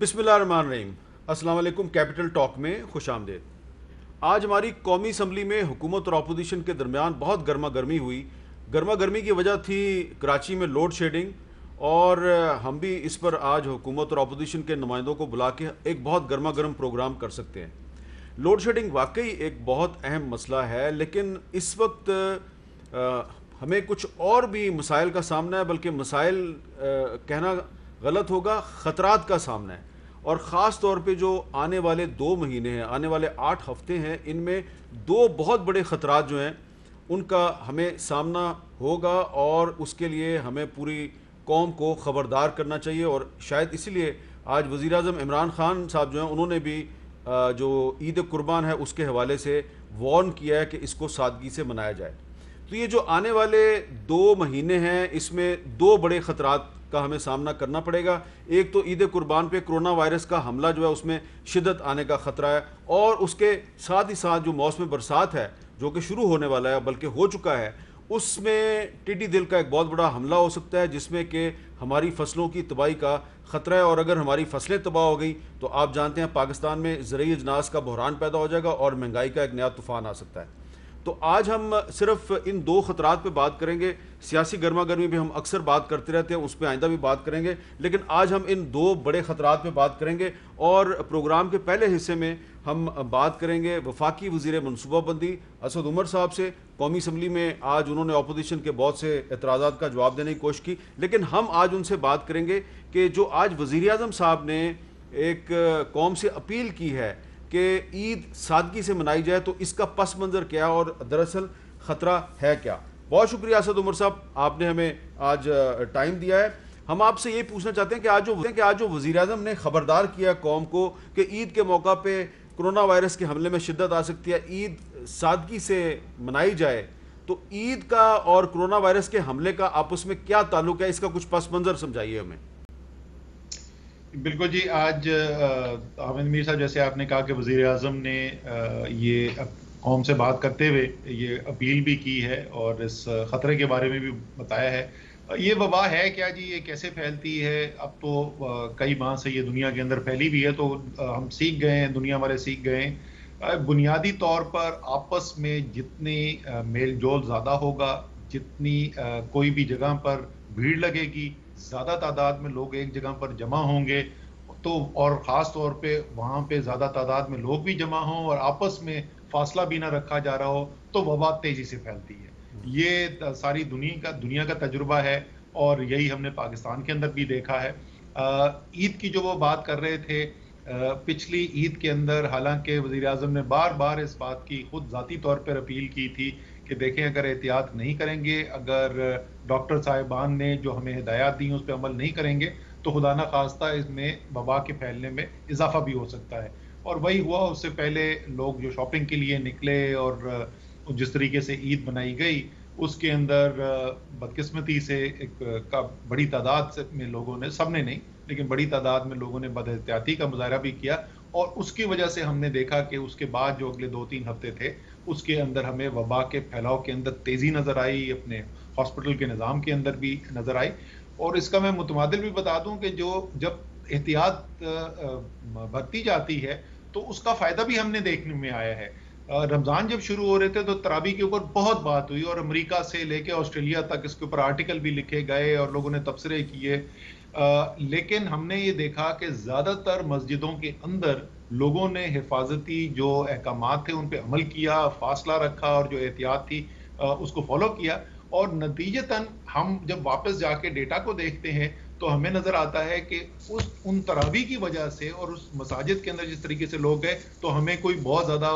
بسم اللہ الرحمن الرحیم۔ السلام علیکم۔ کیپٹل ٹاک میں خوش آمدید۔ آج ہماری قومی اسمبلی میں حکومت اور اپوزیشن کے درمیان بہت گرما گرمی ہوئی۔ گرما گرمی کی وجہ تھی کراچی میں لوڈ شیڈنگ، اور ہم بھی اس پر آج حکومت اور اپوزیشن کے نمائندوں کو بلا کے ایک بہت گرما گرم پروگرام کر سکتے ہیں۔ لوڈ شیڈنگ واقعی ایک بہت اہم مسئلہ ہے، لیکن اس وقت ہمیں کچھ اور بھی مسائل کا سامنا ہے، بلکہ مسائل کہنا غلط ہوگا، خطرات کا سامنا ہے۔ اور خاص طور پہ جو آنے والے 2 مہینے ہیں، آنے والے 8 ہفتے ہیں، ان میں 2 بہت بڑے خطرات جو ہیں ان کا ہمیں سامنا ہوگا، اور اس کے لیے ہمیں پوری قوم کو خبردار کرنا چاہیے۔ اور شاید اسی لیے آج وزیر اعظم عمران خان صاحب جو ہیں انہوں نے بھی جو عید قربان ہے اس کے حوالے سے وارن کیا ہے کہ اس کو سادگی سے منایا جائے۔ تو یہ جو آنے والے 2 مہینے ہیں، اس میں 2 بڑے خطرات کا ہمیں سامنا کرنا پڑے گا۔ ایک تو عید قربان پہ کرونا وائرس کا حملہ جو ہے اس میں شدت آنے کا خطرہ ہے، اور اس کے ساتھ ہی ساتھ جو موسم برسات ہے جو کہ شروع ہونے والا ہے بلکہ ہو چکا ہے، اس میں ٹڈی دل کا ایک بہت بڑا حملہ ہو سکتا ہے، جس میں کہ ہماری فصلوں کی تباہی کا خطرہ ہے۔ اور اگر ہماری فصلیں تباہ ہو گئی تو آپ جانتے ہیں پاکستان میں زرعی اجناس کا بحران پیدا ہو جائے گا اور مہنگائی کا ایک نیا طوفان آ سکتا ہے۔ تو آج ہم صرف ان 2 خطرات پہ بات کریں گے۔ سیاسی گرما گرمی بھی ہم اکثر بات کرتے رہتے ہیں، اس پہ آئندہ بھی بات کریں گے، لیکن آج ہم ان 2 بڑے خطرات پہ بات کریں گے۔ اور پروگرام کے پہلے حصے میں ہم بات کریں گے وفاقی وزیر منصوبہ بندی اسد عمر صاحب سے۔ قومی اسمبلی میں آج انہوں نے اپوزیشن کے بہت سے اعتراضات کا جواب دینے کی کوشش کی، لیکن ہم آج ان سے بات کریں گے کہ جو آج وزیر اعظم صاحب نے ایک قوم سے اپیل کی ہے کہ عید سادگی سے منائی جائے، تو اس کا پس منظر کیا اور دراصل خطرہ ہے کیا۔ بہت شکریہ اسد عمر صاحب، آپ نے ہمیں آج ٹائم دیا ہے۔ ہم آپ سے یہ پوچھنا چاہتے ہیں کہ آج جو وزیر اعظم نے خبردار کیا قوم کو کہ عید کے موقع پہ کرونا وائرس کے حملے میں شدت آ سکتی ہے، عید سادگی سے منائی جائے، تو عید کا اور کرونا وائرس کے حملے کا آپس میں کیا تعلق ہے؟ اس کا کچھ پس منظر سمجھائیے ہمیں۔ بالکل جی، آج احمد میر صاحب جیسے آپ نے کہا کہ وزیر اعظم نے یہ قوم سے بات کرتے ہوئے یہ اپیل بھی کی ہے اور اس خطرے کے بارے میں بھی بتایا ہے۔ یہ وبا ہے کیا جی، یہ کیسے پھیلتی ہے؟ اب تو کئی ماہ سے یہ دنیا کے اندر پھیلی بھی ہے، تو ہم سیکھ گئے ہیں، دنیا والے سیکھ گئے ہیں۔ بنیادی طور پر آپس میں جتنی میل جول زیادہ ہوگا، جتنی کوئی بھی جگہ پر بھیڑ لگے گی، زیادہ تعداد میں لوگ ایک جگہ پر جمع ہوں گے، تو اور خاص طور پہ وہاں پہ زیادہ تعداد میں لوگ بھی جمع ہوں اور آپس میں فاصلہ بھی نہ رکھا جا رہا ہو، تو وبا تیزی سے پھیلتی ہے۔ یہ ساری دنیا کا تجربہ ہے، اور یہی ہم نے پاکستان کے اندر بھی دیکھا ہے۔ عید کی جو وہ بات کر رہے تھے، پچھلی عید کے اندر حالانکہ وزیر اعظم نے بار بار اس بات کی خود ذاتی طور پر اپیل کی تھی کہ دیکھیں اگر احتیاط نہیں کریں گے، اگر ڈاکٹر صاحبان نے جو ہمیں ہدایات دی اس پہ عمل نہیں کریں گے، تو خدا نہ خواستہ اس میں وبا کے پھیلنے میں اضافہ بھی ہو سکتا ہے۔ اور وہی ہوا، اس سے پہلے لوگ جو شاپنگ کے لیے نکلے اور جس طریقے سے عید منائی گئی، اس کے اندر بدقسمتی سے ایک بڑی تعداد میں لوگوں نے، سب نے نہیں لیکن بڑی تعداد میں لوگوں نے بد احتیاطی کا مظاہرہ بھی کیا، اور اس کی وجہ سے ہم نے دیکھا کہ اس کے بعد جو اگلے 2-3 ہفتے تھے اس کے اندر ہمیں وبا کے پھیلاؤ کے اندر تیزی نظر آئی، اپنے ہاسپٹل کے نظام کے اندر بھی نظر آئی۔ اور اس کا میں متبادل بھی بتا دوں کہ جب احتیاط برتی جاتی ہے تو اس کا فائدہ بھی ہم نے دیکھنے میں آیا ہے۔ رمضان جب شروع ہو رہے تھے تو تراویح کے اوپر بہت بات ہوئی، اور امریکہ سے لے کے آسٹریلیا تک اس کے اوپر آرٹیکل بھی لکھے گئے اور لوگوں نے تبصرے کیے، لیکن ہم نے یہ دیکھا کہ زیادہ تر مسجدوں کے اندر لوگوں نے حفاظتی جو احکامات تھے ان پہ عمل کیا، فاصلہ رکھا اور جو احتیاط تھی اس کو فالو کیا، اور نتیجتاً ہم جب واپس جا کے ڈیٹا کو دیکھتے ہیں تو ہمیں نظر آتا ہے کہ ان تراویح کی وجہ سے اور اس مساجد کے اندر جس طریقے سے لوگ گئے، تو ہمیں کوئی بہت زیادہ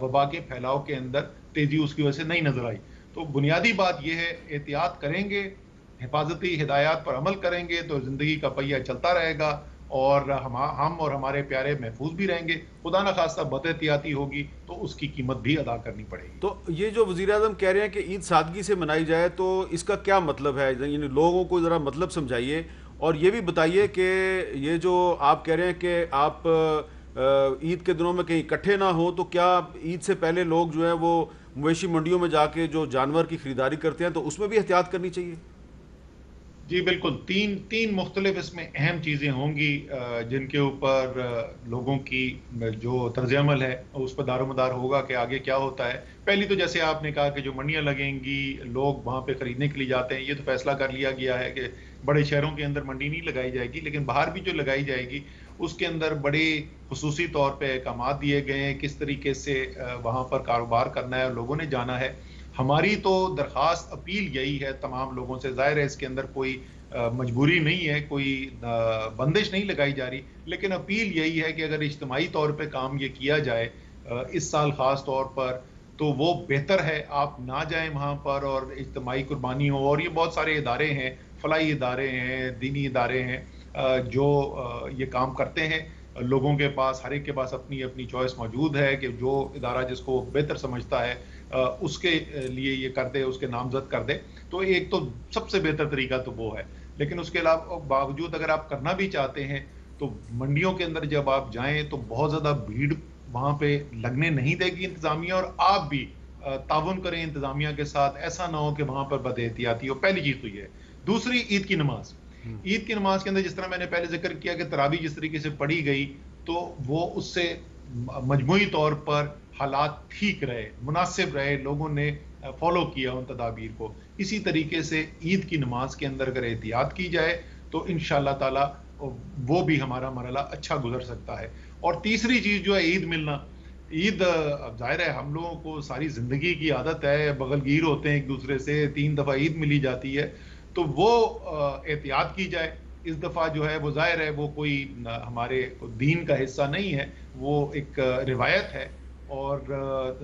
وبا کے پھیلاؤ کے اندر تیزی اس کی وجہ سے نہیں نظر آئی۔ تو بنیادی بات یہ ہے، احتیاط کریں گے، حفاظتی ہدایات پر عمل کریں گے تو زندگی کا پہیہ چلتا رہے گا، اور ہم اور ہمارے پیارے محفوظ بھی رہیں گے۔ خدا نہ خواستہ بد احتیاطی ہوگی تو اس کی قیمت بھی ادا کرنی پڑے گی۔ تو یہ جو وزیر اعظم کہہ رہے ہیں کہ عید سادگی سے منائی جائے، تو اس کا کیا مطلب ہے؟ یعنی لوگوں کو ذرا مطلب سمجھائیے، اور یہ بھی بتائیے کہ یہ جو آپ کہہ رہے ہیں کہ آپ عید کے دنوں میں کہیں اکٹھے نہ ہوں، تو کیا عید سے پہلے لوگ جو ہیں وہ مویشی منڈیوں میں جا کے جو جانور کی خریداری کرتے ہیں تو اس میں بھی احتیاط کرنی چاہیے؟ جی بالکل، تین مختلف اس میں اہم چیزیں ہوں گی جن کے اوپر لوگوں کی جو طرز عمل ہے اس پر دار و مدار ہوگا کہ آگے کیا ہوتا ہے۔ پہلی تو جیسے آپ نے کہا کہ جو منڈیاں لگیں گی، لوگ وہاں پہ خریدنے کے لیے جاتے ہیں، یہ تو فیصلہ کر لیا گیا ہے کہ بڑے شہروں کے اندر منڈی نہیں لگائی جائے گی، لیکن باہر بھی جو لگائی جائے گی اس کے اندر بڑے خصوصی طور پہ احکامات دیے گئے ہیں کس طریقے سے وہاں پر کاروبار کرنا ہے اور لوگوں نے جانا ہے۔ ہماری تو درخواست اپیل یہی ہے تمام لوگوں سے، ظاہر ہے اس کے اندر کوئی مجبوری نہیں ہے، کوئی بندش نہیں لگائی جا رہی، لیکن اپیل یہی ہے کہ اگر اجتماعی طور پہ کام یہ کیا جائے اس سال خاص طور پر تو وہ بہتر ہے۔ آپ نہ جائیں وہاں پر اور اجتماعی قربانی ہو، اور یہ بہت سارے ادارے ہیں، فلاحی ادارے ہیں، دینی ادارے ہیں جو یہ کام کرتے ہیں۔ لوگوں کے پاس، ہر ایک کے پاس اپنی اپنی چوائس موجود ہے کہ جو ادارہ جس کو بہتر سمجھتا ہے اس کے لیے یہ کر دے، اس کے نامزد کر دے۔ تو ایک تو سب سے بہتر طریقہ تو وہ ہے، لیکن اس کے علاوہ باوجود اگر آپ کرنا بھی چاہتے ہیں تو منڈیوں کے اندر جب آپ جائیں تو بہت زیادہ بھیڑ وہاں پہ لگنے نہیں دے گی انتظامیہ، اور آپ بھی تعاون کریں انتظامیہ کے ساتھ، ایسا نہ ہو کہ وہاں پر بد احتیاطی ہو۔ پہلی چیز تو یہ ہے۔ دوسری، عید کی نماز۔ عید کی نماز کے اندر جس طرح میں نے پہلے ذکر کیا کہ تراویح جس طریقے سے پڑھی گئی تو وہ اس سے مجموعی طور پر حالات ٹھیک رہے، مناسب رہے، لوگوں نے فالو کیا ان تدابیر کو۔ اسی طریقے سے عید کی نماز کے اندر اگر احتیاط کی جائے تو انشاءاللہ تعالی وہ بھی ہمارا مرحلہ اچھا گزر سکتا ہے۔ اور تیسری چیز جو ہے عید ملنا۔ عید ظاہر ہے ہم لوگوں کو ساری زندگی کی عادت ہے، بغل گیر ہوتے ہیں ایک دوسرے سے، 3 دفعہ عید ملی جاتی ہے، تو وہ احتیاط کی جائے۔ اس دفعہ جو ہے وہ ظاہر ہے وہ کوئی ہمارے دین کا حصہ نہیں ہے، وہ ایک روایت ہے، اور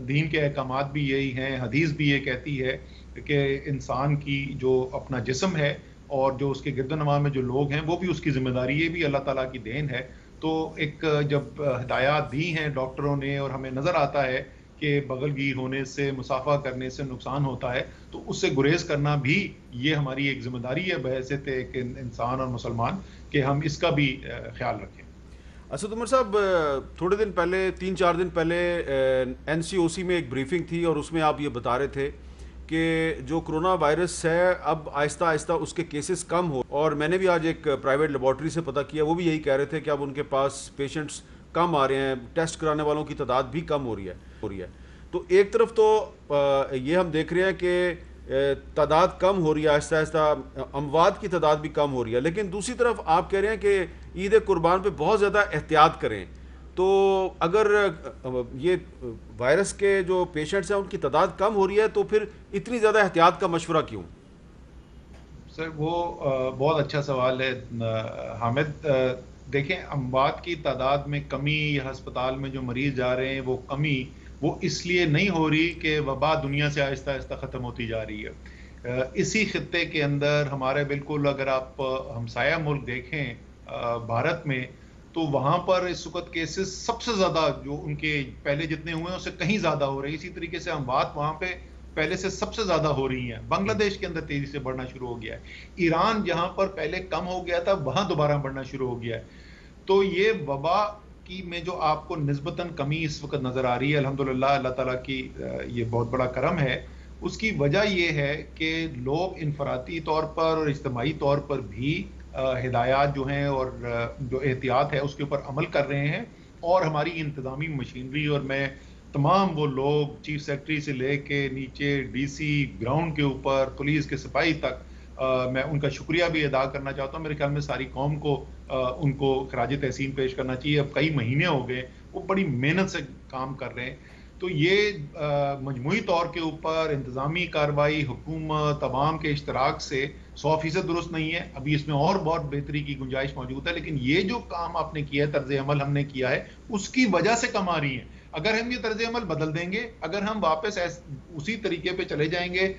دین کے احکامات بھی یہی ہیں، حدیث بھی یہ کہتی ہے کہ انسان کی جو اپنا جسم ہے اور جو اس کے گرد و نواح میں جو لوگ ہیں وہ بھی اس کی ذمہ داری، یہ بھی اللہ تعالیٰ کی دین ہے۔ تو ایک جب ہدایات دی ہیں ڈاکٹروں نے اور ہمیں نظر آتا ہے کہ بغل گیر ہونے سے، مصافحہ کرنے سے نقصان ہوتا ہے، تو اس سے گریز کرنا بھی یہ ہماری ایک ذمہ داری ہے بحیثیت ایک انسان اور مسلمان، کہ ہم اس کا بھی خیال رکھیں۔ اسد عمر صاحب، تھوڑے دن پہلے 3-4 دن پہلے این سی او سی میں ایک بریفنگ تھی اور اس میں آپ یہ بتا رہے تھے کہ جو کرونا وائرس ہے اب آہستہ آہستہ اس کے کیسز کم ہو، اور میں نے بھی آج ایک پرائیویٹ لیبارٹری سے پتہ کیا، وہ بھی یہی کہہ رہے تھے کہ اب ان کے پاس پیشنٹس کم آ رہے ہیں، ٹیسٹ کرانے والوں کی تعداد بھی کم ہو رہی ہے۔ تو ایک طرف تو یہ ہم دیکھ رہے ہیں کہ تعداد کم ہو رہی ہے، آہستہ آہستہ اموات کی تعداد بھی کم ہو رہی ہے، لیکن دوسری طرف آپ کہہ رہے ہیں کہ عید قربان پہ بہت زیادہ احتیاط کریں۔ تو اگر یہ وائرس کے جو پیشنٹس ہیں ان کی تعداد کم ہو رہی ہے تو پھر اتنی زیادہ احتیاط کا مشورہ کیوں؟ سر وہ بہت اچھا سوال ہے حامد۔ دیکھیں، اموات کی تعداد میں کمی یا ہسپتال میں جو مریض جا رہے ہیں وہ کمی، وہ اس لیے نہیں ہو رہی کہ وبا دنیا سے آہستہ آہستہ ختم ہوتی جا رہی ہے۔ اسی خطے کے اندر ہمارے بالکل اگر آپ ہمسایہ ملک دیکھیں بھارت میں، تو وہاں پر اس وقت کیسز سب سے زیادہ جو ان کے پہلے جتنے ہوئے ہیں اس سے کہیں زیادہ ہو رہے ہیں۔ اسی طریقے سے اموات وہاں پہ پہلے سے سب سے زیادہ ہو رہی ہیں۔ بنگلہ دیش کے اندر تیزی سے بڑھنا شروع ہو گیا ہے۔ ایران جہاں پر پہلے کم ہو گیا تھا وہاں دوبارہ بڑھنا شروع ہو گیا ہے۔ تو یہ وبا کی میں جو آپ کو نسبتاً کمی اس وقت نظر آ رہی ہے، الحمدللہ اللہ تعالیٰ کی یہ بہت بڑا کرم ہے۔ اس کی وجہ یہ ہے کہ لوگ انفرادی طور پر اور اجتماعی طور پر بھی ہدایات جو ہیں اور جو احتیاط ہے اس کے اوپر عمل کر رہے ہیں، اور ہماری انتظامی مشینری، اور میں تمام وہ لوگ چیف سیکرٹری سے لے کے نیچے ڈی سی گراؤنڈ کے اوپر پولیس کے سپاہی تک میں ان کا شکریہ بھی ادا کرنا چاہتا ہوں۔ میرے خیال میں ساری قوم کو ان کو خراج تحسین پیش کرنا چاہیے۔ اب کئی مہینے ہو گئے وہ بڑی محنت سے کام کر رہے ہیں۔ تو یہ مجموعی طور کے اوپر انتظامی کارروائی، حکومت، عوام کے اشتراک سے 100% درست نہیں ہے، ابھی اس میں اور بہت بہتری کی گنجائش موجود ہے، لیکن یہ جو کام آپ نے کیا ہے، طرز عمل ہم نے کیا ہے، اس کی وجہ سے کم آ رہی ہیں۔ اگر ہم یہ طرز عمل بدل دیں گے، اگر ہم واپس اسی طریقے پہ چلے جائیں گے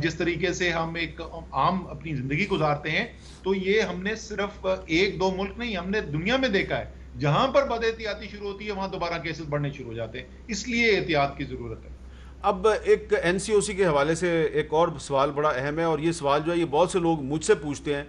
جس طریقے سے ہم ایک عام اپنی زندگی گزارتے ہیں، تو یہ ہم نے صرف 1-2 ملک نہیں، ہم نے دنیا میں دیکھا ہے جہاں پر بد احتیاطی شروع ہوتی ہے وہاں دوبارہ کیسز بڑھنے شروع ہو جاتے ہیں۔ اس لیے احتیاط کی ضرورت ہے۔ اب ایک این سی او سی کے حوالے سے ایک اور سوال بڑا اہم ہے، اور یہ سوال جو ہے یہ بہت سے لوگ مجھ سے پوچھتے ہیں،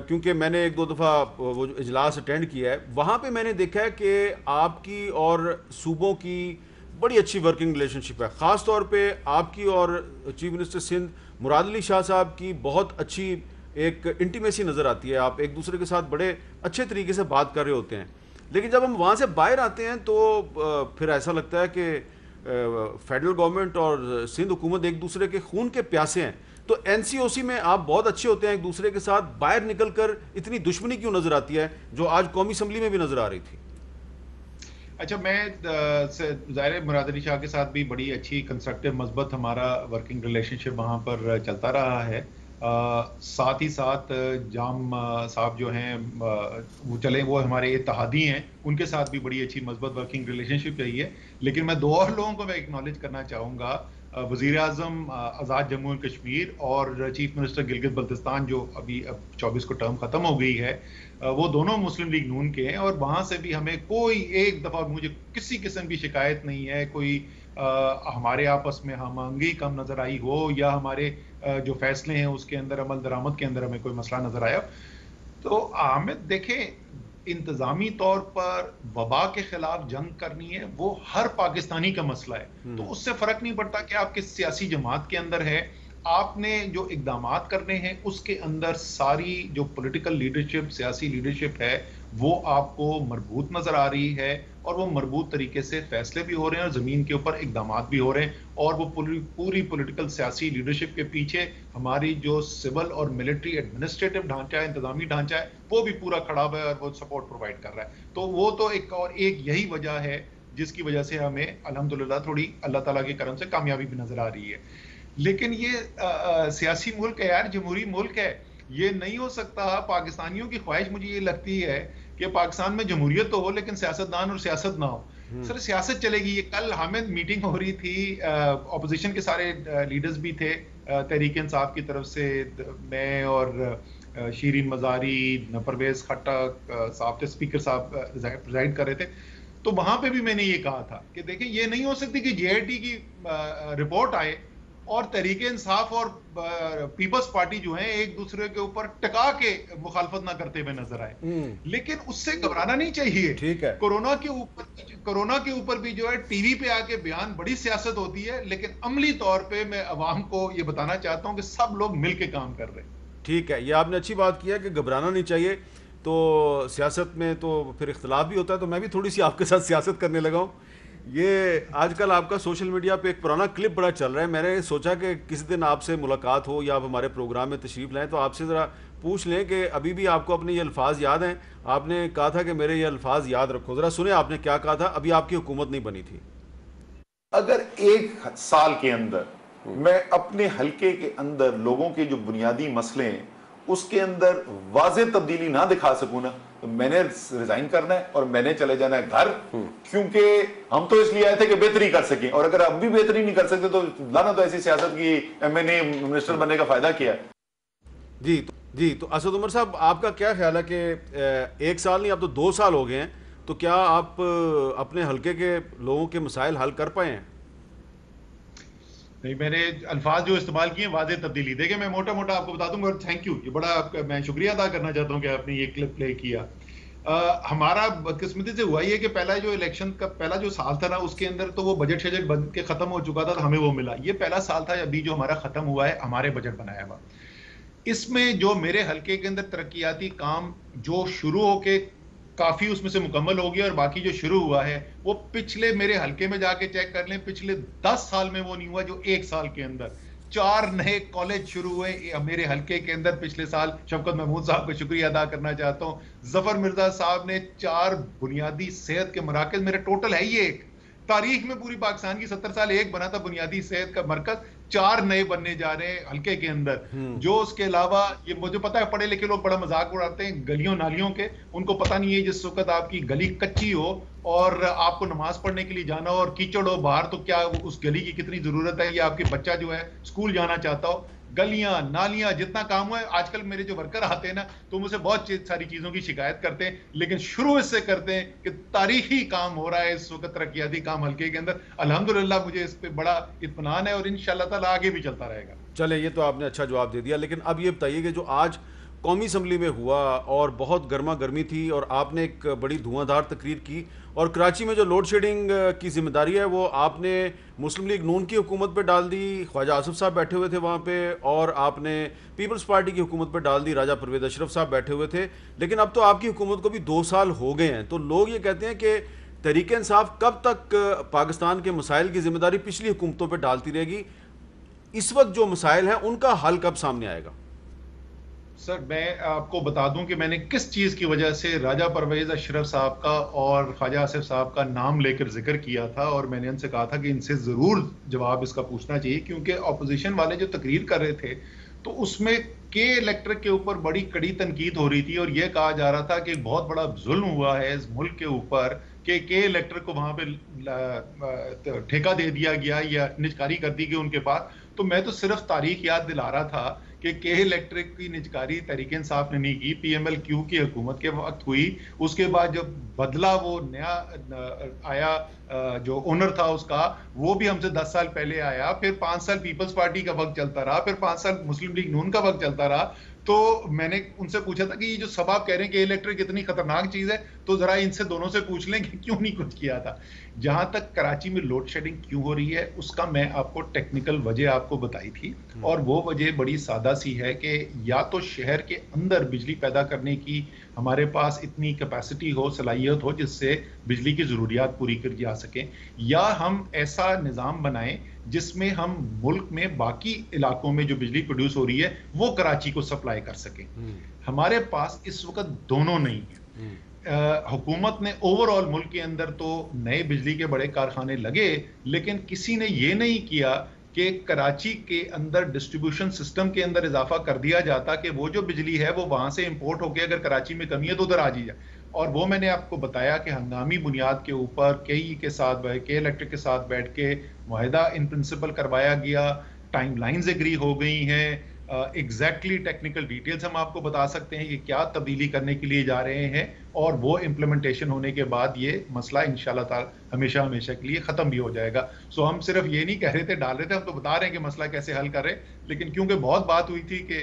کیونکہ میں نے 1-2 دفعہ وہ جو اجلاس اٹینڈ کیا ہے، وہاں پہ میں نے دیکھا ہے کہ آپ کی اور صوبوں کی بڑی اچھی ورکنگ ریلیشن شپ ہے، خاص طور پہ آپ کی اور چیف منسٹر سندھ مراد علی شاہ صاحب کی بہت اچھی ایک انٹیمیسی نظر آتی ہے, آپ ایک دوسرے کے ساتھ بڑے اچھے طریقے سے بات کر رہے ہوتے ہیں. لیکن جب ہم وہاں سے باہر آتے ہیں تو پھر ایسا لگتا ہے کہ فیڈرل گورنمنٹ اور سندھ حکومت ایک دوسرے کے خون کے پیاسے ہیں. تو این سی او سی میں آپ بہت اچھے ہوتے ہیں ایک دوسرے کے ساتھ, باہر نکل کر اتنی دشمنی کیوں نظر آتی ہے جو آج قومی اسمبلی میں بھی نظر آ رہی تھی؟ اچھا, میں ظاہر مراد علی شاہ کے ساتھ بھی بڑی اچھی کنسٹرکٹیو مثبت ہمارا ورکنگ ریلیشن شپ وہاں پر چلتا رہا ہے. ساتھ ہی ساتھ جام صاحب جو ہیں وہ چلے, وہ ہمارے اتحادی ہیں, ان کے ساتھ بھی بڑی اچھی مثبت ورکنگ ریلیشن شپ رہی ہے. لیکن میں 2 اور لوگوں کو میں اکنالج کرنا چاہوں گا, وزیر اعظم آزاد جموں اینڈ کشمیر اور چیف منسٹر گلگت بلتستان جو ابھی 24 کو ٹرم ختم ہو گئی ہے, وہ دونوں مسلم لیگ نون کے ہیں, اور وہاں سے بھی ہمیں کوئی ایک دفعہ مجھے کسی قسم کی شکایت نہیں ہے, کوئی ہمارے آپس میں ہم آہنگی کم نظر آئی ہو یا ہمارے جو فیصلے ہیں اس کے اندر عمل درآمد کے اندر ہمیں کوئی مسئلہ نظر آیا. تو حامد دیکھیں, انتظامی طور پر وبا کے خلاف جنگ کرنی ہے وہ ہر پاکستانی کا مسئلہ ہے. تو اس سے فرق نہیں پڑتا کہ آپ کس سیاسی جماعت کے اندر ہے, آپ نے جو اقدامات کرنے ہیں اس کے اندر ساری جو پولیٹیکل لیڈرشپ, سیاسی لیڈرشپ ہے, وہ آپ کو مربوط نظر آ رہی ہے, اور وہ مربوط طریقے سے فیصلے بھی ہو رہے ہیں اور زمین کے اوپر اقدامات بھی ہو رہے ہیں. اور وہ پوری پولیٹیکل سیاسی لیڈرشپ کے پیچھے ہماری جو سول اور ملٹری ایڈمنسٹریٹو ڈھانچہ ہے, انتظامی ڈھانچہ ہے, وہ بھی پورا کھڑا ہوا ہے اور وہ سپورٹ پرووائڈ کر رہا ہے. تو وہ تو ایک یہی وجہ ہے جس کی وجہ سے ہمیں الحمدللہ تھوڑی اللہ تعالیٰ کے کرم سے کامیابی بھی نظر آ رہی ہے. لیکن یہ سیاسی ملک ہے یار, جمہوری ملک ہے, یہ نہیں ہو سکتا. پاکستانیوں کی خواہش مجھے یہ لگتی ہے کہ پاکستان میں جمہوریت تو ہو لیکن سیاستدان اور سیاست نہ ہو. سر سیاست چلے گی. یہ کل حامد میٹنگ ہو رہی تھی, اپوزیشن کے سارے لیڈرز بھی تھے, تحریک انصاف کی طرف سے میں اور شیرین مزاری, پرویز خٹک صاحب تھے, اسپیکر صاحب پریزائڈ کر رہے تھے. تو وہاں پہ بھی میں نے یہ کہا تھا کہ دیکھیں یہ نہیں ہو سکتی کہ جے آئی ٹی کی رپورٹ آئے اور تحریک انصاف اور پیپلز پارٹی جو ہیں ایک دوسرے کے اوپر ٹکا کے مخالفت نہ کرتے ہوئے نظر آئے. لیکن اس سے گھبرانا نہیں چاہیے. ٹھیک ہے, کورونا کے اوپر بھی جو ہے ٹی وی پہ آ کے بیان بڑی سیاست ہوتی ہے, لیکن عملی طور پہ میں عوام کو یہ بتانا چاہتا ہوں کہ سب لوگ مل کے کام کر رہے ہیں. ٹھیک ہے, یہ آپ نے اچھی بات کی ہے کہ گھبرانا نہیں چاہیے. تو سیاست میں تو پھر اختلاف بھی ہوتا ہے, تو میں بھی تھوڑی سی آپ کے ساتھ سیاست کرنے لگا ہوں. یہ آج کل آپ کا سوشل میڈیا پہ ایک پرانا کلپ بڑا چل رہا ہے. میں نے سوچا کہ کسی دن آپ سے ملاقات ہو یا آپ ہمارے پروگرام میں تشریف لائیں تو آپ سے ذرا پوچھ لیں کہ ابھی بھی آپ کو اپنے یہ الفاظ یاد ہیں. آپ نے کہا تھا کہ میرے یہ الفاظ یاد رکھو, ذرا سنیں آپ نے کیا کہا تھا. ابھی آپ کی حکومت نہیں بنی تھی. اگر 1 سال کے اندر میں اپنے حلقے کے اندر لوگوں کے جو بنیادی مسئلے ہیں اس کے اندر واضح تبدیلی نہ دکھا سکوں نا, تو میں نے ریزائن کرنا ہے اور میں نے چلے جانا ہے گھر. کیونکہ ہم تو اس لیے آئے تھے کہ بہتری کر سکیں, اور اگر اب بھی بہتری نہیں کر سکتے تو لانا تو ایسی سیاست کی ایم این اے منسٹر بننے کا فائدہ کیا ہے. جی تو اسد عمر صاحب, آپ کا کیا خیال ہے کہ 1 سال نہیں اب تو 2 سال ہو گئے ہیں, تو کیا آپ اپنے حلقے کے لوگوں کے مسائل حل کر پائے ہیں؟ نہیں, میں نے الفاظ جو استعمال کیے ہیں واضح تبدیلی. دیکھیں میں موٹا موٹا آپ کو بتا دوں گا, اور تھینک یو, یہ بڑا میں شکریہ ادا کرنا چاہتا ہوں کہ آپ نے یہ کلپ پلے کیا. ہمارا بدقسمتی سے ہوا یہ کہ پہلا جو الیکشن کا پہلا جو سال تھا نا اس کے اندر تو وہ بجٹ شجٹ بن کے ختم ہو چکا تھا, تو ہمیں وہ ملا. یہ پہلا سال تھا ابھی جو ہمارا ختم ہوا ہے, ہمارے بجٹ بنایا ہوا. اس میں جو میرے حلقے کے اندر ترقیاتی کام جو شروع ہو کے کافی اس میں سے مکمل ہو گیا, اور باقی جو شروع ہوا ہے وہ پچھلے میرے حلقے میں جا کے چیک کر لیں, پچھلے 10 سال میں وہ نہیں ہوا جو 1 سال کے اندر. 4 نئے کالج شروع ہوئے میرے حلقے کے اندر پچھلے سال. شفقت محمود صاحب کا شکریہ ادا کرنا چاہتا ہوں. ظفر مرزا صاحب نے 4 بنیادی صحت کے مراکز, میرے ٹوٹل ہے یہ 1 تاریخ میں پوری پاکستان کی 70 سال 1 بنا تھا بنیادی صحت کا مرکز, 4 نئے بننے جا رہے ہیں حلقے کے اندر. جو اس کے علاوہ یہ مجھے پتا ہے پڑھے لکھے لوگ بڑا مذاق اڑاتے ہیں گلیوں نالیوں کے, ان کو پتہ نہیں ہے جس وقت آپ کی گلی کچی ہو اور آپ کو نماز پڑھنے کے لیے جانا ہو اور کیچڑ ہو باہر, تو کیا اس گلی کی کتنی ضرورت ہے, یا آپ کے بچہ جو ہے اسکول جانا چاہتا ہو. گلیاں نالیاں جتنا کام ہوا ہے, آج کل میرے جو ورکر آتے ہیں نا تو مجھ سے بہت ساری چیزوں کی شکایت کرتے ہیں, لیکن شروع اس سے کرتے ہیں کہ تاریخی کام ہو رہا ہے اس وقت, ترقیاتی کام حلقے کے اندر. الحمدللہ مجھے اس پہ بڑا اطمینان ہے اور انشاءاللہ تعالیٰ آگے بھی چلتا رہے گا. چلے, یہ تو آپ نے اچھا جواب دے دیا. لیکن اب یہ بتائیے کہ جو آج قومی اسمبلی میں ہوا اور بہت گرما گرمی تھی اور آپ نے ایک بڑی دھواں دھار تقریر کی, اور کراچی میں جو لوڈ شیڈنگ کی ذمہ داری ہے وہ آپ نے مسلم لیگ نون کی حکومت پہ ڈال دی, خواجہ آصف صاحب بیٹھے ہوئے تھے وہاں پہ, اور آپ نے پیپلز پارٹی کی حکومت پہ ڈال دی, راجہ پرویز اشرف صاحب بیٹھے ہوئے تھے. لیکن اب تو آپ کی حکومت کو بھی 2 سال ہو گئے ہیں, تو لوگ یہ کہتے ہیں کہ تحریک انصاف کب تک پاکستان کے مسائل کی ذمہ داری پچھلی حکومتوں پہ ڈالتی رہے گی؟ اس وقت جو مسائل ہیں ان کا حل کب سامنے آئے گا؟ سر میں آپ کو بتا دوں کہ میں نے کس چیز کی وجہ سے راجہ پرویز اشرف صاحب کا اور خواجہ آصف صاحب کا نام لے کر ذکر کیا تھا, اور میں نے ان سے کہا تھا کہ ان سے ضرور جواب اس کا پوچھنا چاہیے, کیونکہ اپوزیشن والے جو تقریر کر رہے تھے تو اس میں کے الیکٹرک کے اوپر بڑی کڑی تنقید ہو رہی تھی, اور یہ کہا جا رہا تھا کہ بہت بڑا ظلم ہوا ہے اس ملک کے اوپر کہ کے الیکٹرک کو وہاں پہ ٹھیکہ دے دیا گیا یا نجکاری کر دی گئی ان کے پاس. تو میں تو صرف تاریخ یاد دلا رہا تھا کہ کے الیکٹرک کی نجکاری تحریک انصاف نے نہیں کی, پی ایم ایل کیو کی حکومت کے وقت ہوئی. اس کے بعد جب بدلا وہ نیا آیا جو اونر تھا اس کا, وہ بھی ہم سے 10 سال پہلے آیا, پھر 5 سال پیپلز پارٹی کا وقت چلتا رہا, پھر 5 سال مسلم لیگ نون کا وقت چلتا رہا. تو میں نے ان سے پوچھا تھا کہ یہ جو سب آپ کہہ رہے ہیں کہ الیکٹرک اتنی خطرناک چیز ہے, تو ذرا ان سے دونوں سے پوچھ لیں کہ کیوں نہیں کچھ کیا تھا. جہاں تک کراچی میں لوڈ شیڈنگ کیوں ہو رہی ہے اس کا میں آپ کو ٹیکنیکل وجہ آپ کو بتائی تھی, اور وہ وجہ بڑی سادہ سی ہے کہ یا تو شہر کے اندر بجلی پیدا کرنے کی ہمارے پاس اتنی کیپیسٹی ہو, صلاحیت ہو جس سے بجلی کی ضروریات پوری کی جا سکیں, یا ہم ایسا نظام بنائیں جس میں ہم ملک میں باقی علاقوں میں جو بجلی پروڈیوس ہو رہی ہے وہ کراچی کو سپلائی کر سکیں. ہمارے پاس اس وقت دونوں نہیں ہیں. حکومت نے اوور آل ملک کے اندر تو نئے بجلی کے بڑے کارخانے لگے, لیکن کسی نے یہ نہیں کیا کہ کراچی کے اندر ڈسٹریبیوشن سسٹم کے اندر اضافہ کر دیا جاتا کہ وہ جو بجلی ہے وہ وہاں سے امپورٹ ہو کے اگر کراچی میں کمی ہے تو ادھر آ جائے. اور وہ میں نے آپ کو بتایا کہ ہنگامی بنیاد کے اوپر کے الیکٹرک کے ساتھ بیٹھ کے معاہدہ ان پرنسپل کروایا گیا, ٹائم لائنز ایگری ہو گئی ہیں, ایگزیکٹلی ٹیکنیکل ڈیٹیلز ہم آپ کو بتا سکتے ہیں کہ کیا تبدیلی کرنے کے لیے جا رہے ہیں, اور وہ امپلیمنٹیشن ہونے کے بعد یہ مسئلہ انشاءاللہ تعالی ہمیشہ ہمیشہ کے لیے ختم بھی ہو جائے گا. سو ہم صرف یہ نہیں کہہ رہے تھے ڈال رہے تھے, ہم تو بتا رہے ہیں کہ مسئلہ کیسے حل کر رہے, لیکن کیونکہ بہت بات ہوئی تھی کہ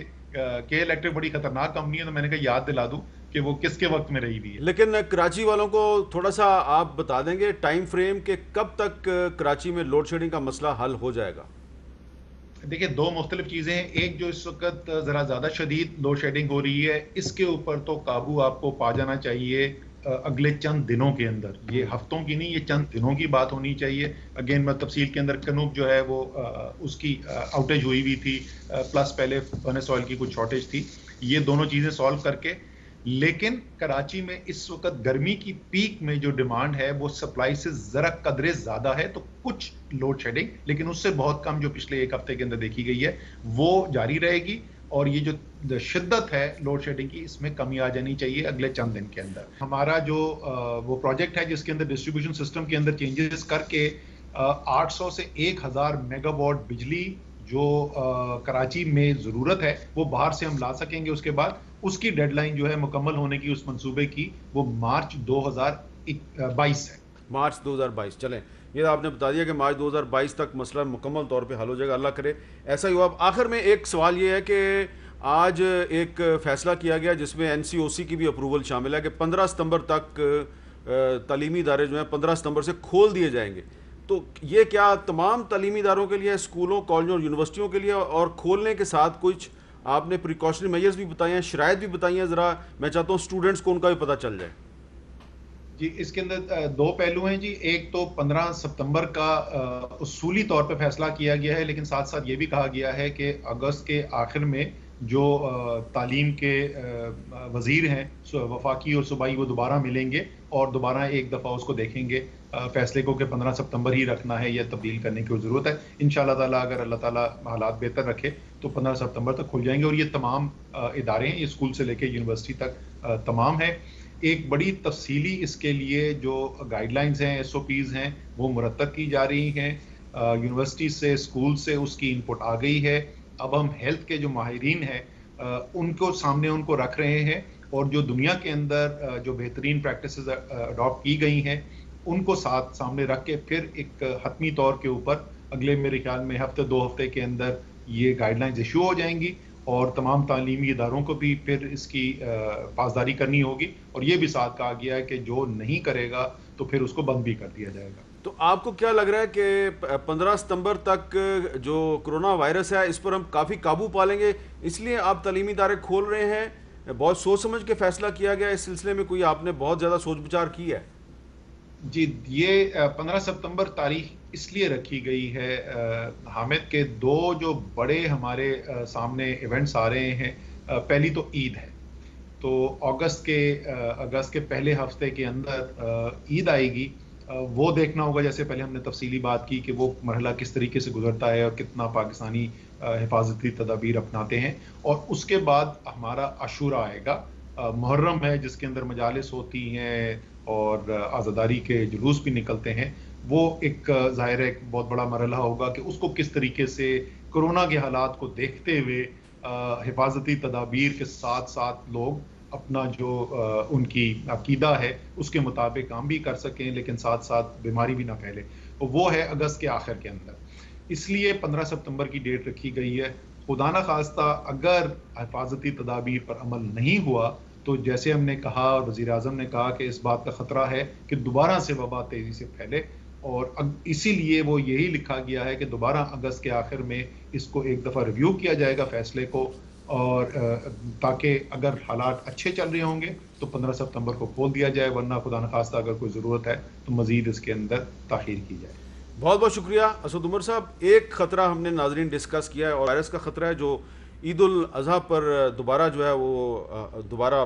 کے الیکٹرک بڑی خطرناک کمپنی ہے, تو میں نے کہا یاد دلا دوں کہ وہ کس کے وقت میں رہی بھی ہے. لیکن کراچی والوں کو تھوڑا سا آپ بتا دیں گے ٹائم فریم کہ کب تک کراچی میں لوڈ شیڈنگ کا مسئلہ حل ہو جائے گا؟ دیکھیں 2 مختلف چیزیں ہیں. ایک جو اس وقت ذرا زیادہ شدید لوڈ شیڈنگ ہو رہی ہے, اس کے اوپر تو قابو آپ کو پا جانا چاہیے اگلے چند دنوں کے اندر. یہ ہفتوں کی نہیں, یہ چند دنوں کی بات ہونی چاہیے. اگین میں تفصیل کے اندر کنوب جو ہے وہ اس کی آؤٹیج ہوئی تھی, پلس پہلے فرنس آئل کی کچھ شارٹیج تھی. یہ دونوں چیزیں سالو کر کے, لیکن کراچی میں اس وقت گرمی کی پیک میں جو ڈیمانڈ ہے وہ سپلائی سے ذرا قدرے زیادہ ہے, تو کچھ لوڈ شیڈنگ, لیکن اس سے بہت کم جو پچھلے 1 ہفتے کے اندر دیکھی گئی ہے وہ جاری رہے گی. اور یہ جو شدت ہے لوڈ شیڈنگ کی, اس میں کمی آ جانی چاہیے اگلے چند دن کے اندر. ہمارا جو وہ پروجیکٹ ہے جس کے اندر ڈسٹریبیوشن سسٹم کے اندر چینجز کر کے 800 سے 1000 میگا واٹ بجلی جو کراچی میں ضرورت ہے وہ باہر سے ہم لا سکیں گے. اس کے بعد اس کی ڈیڈ لائن جو ہے مکمل ہونے کی اس منصوبے کی وہ مارچ 2022 ہے. مارچ 2022. چلیں یہ آپ نے بتا دیا کہ مارچ 2022 تک مسئلہ مکمل طور پہ حل ہو جائے گا, اللہ کرے ایسا ہی ہوا. آخر میں ایک سوال یہ ہے کہ آج ایک فیصلہ کیا گیا جس میں این سی او سی کی بھی اپروول شامل ہے کہ 15 ستمبر تک تعلیمی ادارے جو ہیں 15 ستمبر سے کھول دیے جائیں گے. تو یہ کیا تمام تعلیمی اداروں کے لیے, اسکولوں, کالجوں اور یونیورسٹیوں کے لیے, اور کھولنے کے ساتھ کچھ آپ نے پریکاشنری میجرز بھی بتائے ہیں, شرائط بھی بتائی ہیں, ذرا میں چاہتا ہوں اسٹوڈنٹس کو ان کا بھی پتہ چل جائے. جی اس کے اندر 2 پہلو ہیں جی. ایک تو 15 ستمبر کا اصولی طور پہ فیصلہ کیا گیا ہے, لیکن ساتھ ساتھ یہ بھی کہا گیا ہے کہ اگست کے آخر میں جو تعلیم کے وزیر ہیں وفاقی اور صوبائی وہ دوبارہ ملیں گے اور دوبارہ ایک دفعہ اس کو دیکھیں گے فیصلے کو کہ 15 ستمبر ہی رکھنا ہے یا تبدیل کرنے کی ضرورت ہے. انشاءاللہ تعالیٰ اگر اللہ تعالیٰ حالات بہتر رکھے تو 15 ستمبر تک کھل جائیں گے, اور یہ تمام ادارے ہیں, یہ اسکول سے لے کے یونیورسٹی تک تمام ہیں. ایک بڑی تفصیلی اس کے لیے جو گائیڈ لائنز ہیں, ایس او پیز ہیں, وہ مرتب کی جا رہی ہیں. یونیورسٹی سے, اسکول سے اس کی انپٹ آ گئی ہے. اب ہم ہیلتھ کے جو ماہرین ہیں ان کو سامنے ان کو رکھ رہے ہیں, اور جو دنیا کے اندر جو بہترین پریکٹسز اڈاپٹ کی گئی ہیں ان کو سامنے رکھ کے پھر ایک حتمی طور کے اوپر اگلے میرے خیال میں ہفتے 2 ہفتے کے اندر یہ گائیڈ لائنز ایشو ہو جائیں گی, اور تمام تعلیمی اداروں کو بھی پھر اس کی پاسداری کرنی ہوگی، اور یہ بھی ساتھ کہا گیا ہے کہ جو نہیں کرے گا تو پھر اس کو بند بھی کر دیا جائے گا۔ تو آپ کو کیا لگ رہا ہے کہ 15 ستمبر تک جو کرونا وائرس ہے اس پر ہم کافی قابو پا لیں گے، اس لیے آپ تعلیمی ادارے کھول رہے ہیں؟ بہت سوچ سمجھ کے فیصلہ کیا گیا اس سلسلے میں، کوئی آپ نے بہت زیادہ سوچ بچار کی ہے؟ جی، یہ 15 ستمبر تاریخ اس لیے رکھی گئی ہے حامد کہ دو جو بڑے ہمارے سامنے ایونٹس آ رہے ہیں، پہلی تو عید ہے، تو اگست کے پہلے ہفتے کے اندر عید آئے گی، وہ دیکھنا ہوگا۔ جیسے پہلے ہم نے تفصیلی بات کی کہ وہ مرحلہ کس طریقے سے گزرتا ہے اور کتنا پاکستانی حفاظتی تدابیر اپناتے ہیں، اور اس کے بعد ہمارا عاشورہ آئے گا، محرم ہے جس کے اندر مجالس ہوتی ہیں اور عزاداری کے جلوس بھی نکلتے ہیں۔ وہ ایک ظاہر ہے ایک بہت بڑا مرحلہ ہوگا کہ اس کو کس طریقے سے کرونا کے حالات کو دیکھتے ہوئے حفاظتی تدابیر کے ساتھ ساتھ لوگ اپنا جو ان کی عقیدہ ہے اس کے مطابق کام بھی کر سکیں، لیکن ساتھ ساتھ بیماری بھی نہ پھیلے، وہ ہے اگست کے آخر کے اندر۔ اس لیے 15 ستمبر کی ڈیٹ رکھی گئی ہے۔ خدا نہ خواستہ اگر حفاظتی تدابیر پر عمل نہیں ہوا تو جیسے ہم نے کہا اور وزیر اعظم نے کہا کہ اس بات کا خطرہ ہے کہ دوبارہ سے وبا تیزی سے پھیلے، اور اسی لیے وہ یہی لکھا گیا ہے کہ دوبارہ اگست کے آخر میں اس کو ایک دفعہ ریویو کیا جائے گا فیصلے کو، اور تاکہ اگر حالات اچھے چل رہے ہوں گے تو 15 ستمبر کو کھول دیا جائے، ورنہ خدا نخواستہ اگر کوئی ضرورت ہے تو مزید اس کے اندر تاخیر کی جائے۔ بہت بہت شکریہ اسد عمر صاحب۔ ایک خطرہ ہم نے ناظرین ڈسکس کیا ہے، اور وائرس کا خطرہ ہے جو عید الاضحیٰ پر دوبارہ جو ہے وہ دوبارہ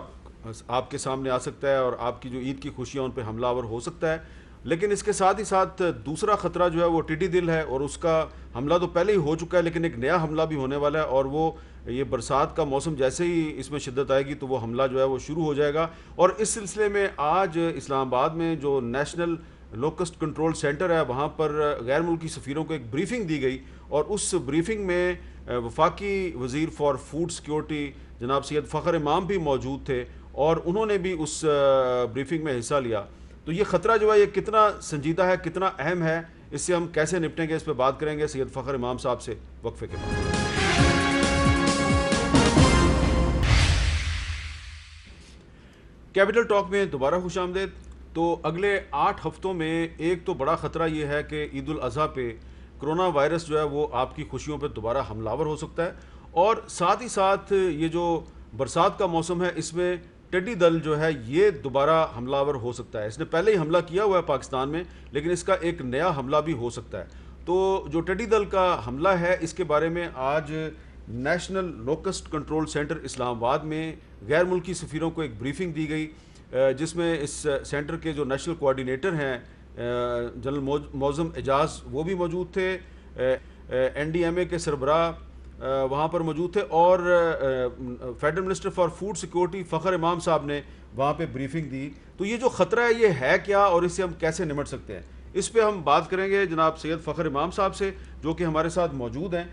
آپ کے سامنے آ سکتا ہے، اور آپ کی جو عید کی خوشیاں ان پہ حملہ آور ہو سکتا ہے۔ لیکن اس کے ساتھ ہی ساتھ دوسرا خطرہ جو ہے وہ ٹڈی دل ہے، اور اس کا حملہ تو پہلے ہی ہو چکا ہے، لیکن ایک نیا حملہ بھی ہونے والا ہے، اور وہ یہ برسات کا موسم جیسے ہی اس میں شدت آئے گی تو وہ حملہ جو ہے وہ شروع ہو جائے گا۔ اور اس سلسلے میں آج اسلام آباد میں جو نیشنل لوکسٹ کنٹرول سینٹر ہے وہاں پر غیر ملکی سفیروں کو ایک بریفنگ دی گئی، اور اس بریفنگ میں وفاقی وزیر فار فوڈ سیکیورٹی جناب سید فخر امام بھی موجود تھے، اور انہوں نے بھی اس بریفنگ میں حصہ لیا۔ تو یہ خطرہ جو ہے یہ کتنا سنجیدہ ہے، کتنا اہم ہے، اس سے ہم کیسے نپٹیں گے، اس پہ بات کریں گے سید فخر امام صاحب سے وقفے کے بعد۔ کیپٹل ٹاک میں دوبارہ خوش آمدید۔ تو اگلے 8 ہفتوں میں ایک تو بڑا خطرہ یہ ہے کہ عید الاضحیٰ پہ کرونا وائرس جو ہے وہ آپ کی خوشیوں پہ دوبارہ حملہ آور ہو سکتا ہے، اور ساتھ ہی ساتھ یہ جو برسات کا موسم ہے اس میں ٹڈی دل جو ہے یہ دوبارہ حملہ آور ہو سکتا ہے۔ اس نے پہلے ہی حملہ کیا ہوا ہے پاکستان میں، لیکن اس کا ایک نیا حملہ بھی ہو سکتا ہے۔ تو جو ٹڈی دل کا حملہ ہے اس کے بارے میں آج نیشنل لوکسٹ کنٹرول سینٹر اسلام آباد میں غیر ملکی سفیروں کو ایک بریفنگ دی گئی، جس میں اس سینٹر کے جو نیشنل کوآرڈینیٹر ہیں جنرل معظم اعجاز وہ بھی موجود تھے، NDMA کے سربراہ وہاں پر موجود تھے، اور federal minister for food security فخر امام صاحب نے وہاں پہ بریفنگ دی۔ تو یہ جو خطرہ ہے یہ ہے کیا، اور اس سے ہم کیسے نمٹ سکتے ہیں، اس پہ ہم بات کریں گے جناب سید فخر امام صاحب سے جو کہ ہمارے ساتھ موجود ہیں۔